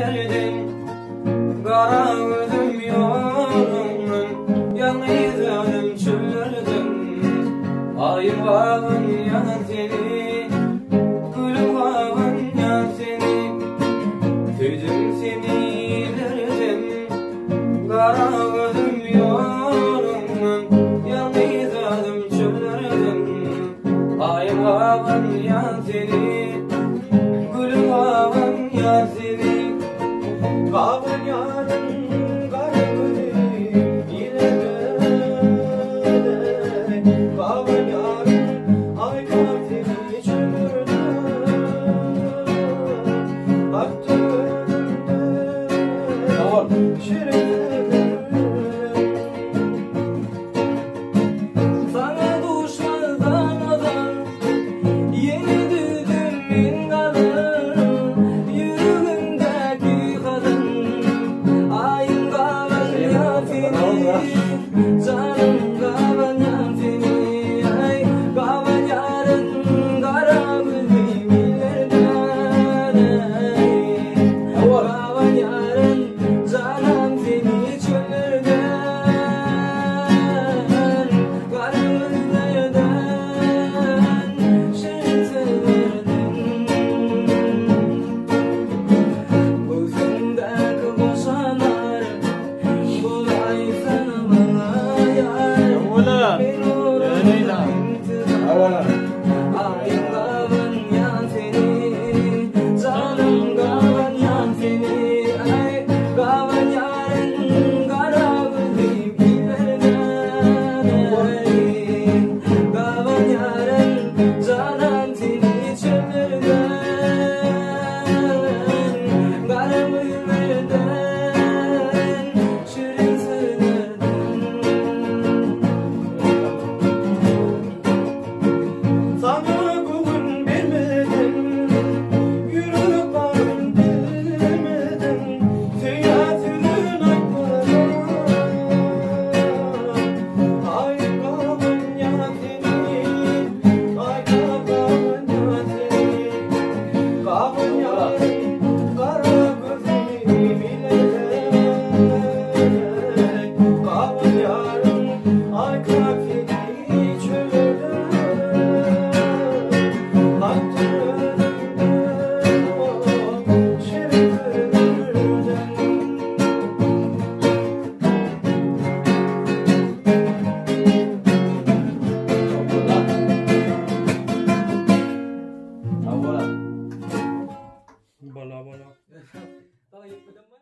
bilerdim. Kara gözüm yolunun yanıydım çöllerdim. Ayın bağın yan seni, gülüm bağın yan seni. Tüydüm seni derdim. Kara gözüm yolunun yanıydım çöllerdim. Ayın bağın yan seni, gülüm bağın yan seni. Kavun yarın garibim yine böyle. Kavun yarın ay katili çömürde. Baktı önümde şirin. Sana düşmeden yeni düdüm min kalır. Yüreğimdeki kadın ayın kavan seni, canım kavan seni. Ay kavan yarın kara gözüm ilerden. Kavan yarın canım seni çöllerden. Kara gözlerden şirin severden. Gözümdeki boşanar bulay sana bana yar. Ben uğraştım ayın kavan yan seni, canım kavan yan seni. Ay kavan yarın kara gözüm ilerden. Kavan yarın canım seni çömürden. Kara gözlerden şirin severden. Sana kulun bilmedim, yürüyüp bağın bilmedim. Tüyatının ayakları, ay kavan yan seni, ay kavan yan seni. Kavan yarın kara gözüm ilerden. Kavan yarın ay katili çöllerden. Baktı önümde şirin severden. Bala bala. Tahu yang pertama